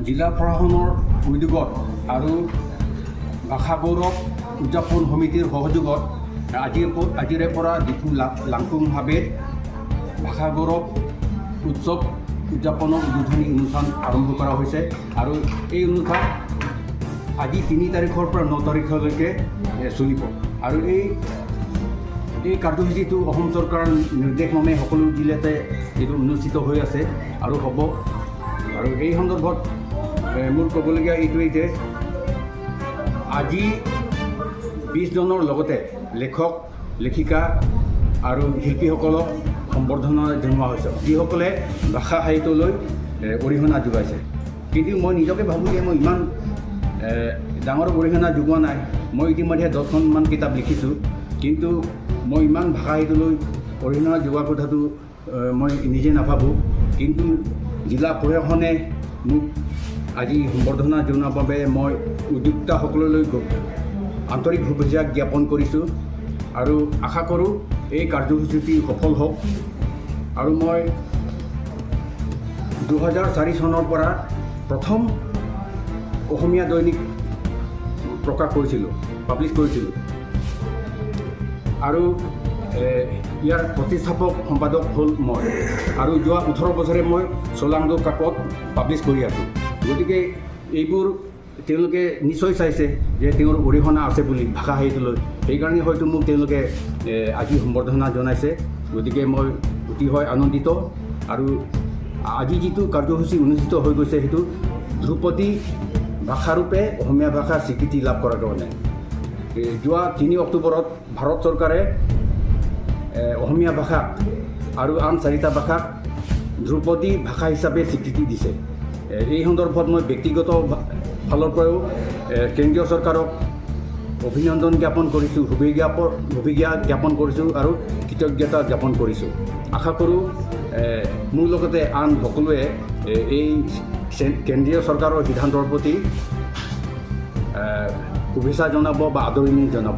জিলা প্ৰশাসনৰ উদ্যোগত আৰু ভাষা গৌৰৱ উদযাপন সমিতিৰ সহযোগত আজিৰে পৰা ডিফু লাংকুম হাবেত ভাষা গৌৰৱ উৎসৱ উদযাপনৰ উদ্বোধনী অনুষ্ঠান আৰম্ভ কৰা হৈছে আৰু এই অনুষ্ঠান আজি 3 তাৰিখৰ পৰা 9 তাৰিখলৈকে চলিব আৰু এই কাৰ্যসূচীটো অসম চৰকাৰৰ নিৰ্দেশমৰ্মে সকলো জিলাতে এইটো অনুষ্ঠিত হৈ আছে আৰু হ'ব। আৰু এই সন্দৰ্ভত মোৰ ক'বলগীয়া এইটোৱেই যে আজি 20 জনৰ লগতে লেখক লেখিকা আৰু শিল্পীসকলক সম্বৰ্ধনা জনোৱা হৈছে, যিসকলে ভাষা সাহিত্যলৈ অৰিহণা যোগাইছে। কিন্তু মই নিজকে ভাবোঁ যে মই ইমান ডাঙৰ অৰিহণা যোগোৱা নাই। মই ইতিমধ্যে 10খনমান কিতাপ লিখিছোঁ, কিন্তু মই ইমান ভাষা সাহিত্যলৈ অৰিহণা যোগোৱা কথাটো মই নিজে নাভাবোঁ। কিন্তু জিলা প্ৰশাসনে মোক আজি সম্বৰ্ধনা জনোৱাৰ বাবে মই উদ্যোক্তাসকললৈ আন্তৰিক শুভেচ্ছা জ্ঞাপন কৰিছোঁ আৰু আশা কৰোঁ এই কাৰ্যসূচীটি সফল হওক। আৰু মই 2004 চনৰ পৰা প্ৰথম অসমীয়া দৈনিক প্ৰকাশ কৰিছিলোঁ, পাব্লিছ কৰিছিলোঁ আৰু ইয়াৰ প্ৰতিষ্ঠাপক সম্পাদক হ'ল মই আৰু যোৱা 18 বছৰে মই চলাংদো কাকত পাব্লিছ কৰি আছোঁ। গতিকে এইবোৰ তেওঁলোকে নিশ্চয় চাইছে যে তেওঁৰ অৰিহণা আছে বুলি ভাষা সাহিত্যলৈ, সেইকাৰণে হয়তো মোক তেওঁলোকে আজি সম্বৰ্ধনা জনাইছে। গতিকে মই অতিশয় আনন্দিত আৰু আজি যিটো কাৰ্যসূচী অনুষ্ঠিত হৈ গৈছে সেইটো ধ্ৰুপদী ভাষাৰূপে অসমীয়া ভাষা স্বীকৃতি লাভ কৰাৰ কাৰণে যোৱা 3 অক্টোবৰত ভাৰত চৰকাৰে অসমীয়া ভাষাক আৰু আন 4টা ভাষাক ধ্ৰুপদী ভাষা হিচাপে স্বীকৃতি দিছে। এই সন্দৰ্ভত মই ব্যক্তিগত ফালৰ পৰাও কেন্দ্ৰীয় চৰকাৰক অভিনন্দন জ্ঞাপন কৰিছোঁ, শুভেচ্ছা জ্ঞাপন কৰিছোঁ আৰু কৃতজ্ঞতা জ্ঞাপন কৰিছোঁ। আশা কৰোঁ মোৰ লগতে আন সকলোৱে এই কেন্দ্ৰীয় চৰকাৰৰ সিদ্ধান্তৰ প্ৰতি শুভেচ্ছা জনাব বা আদৰণি জনাব।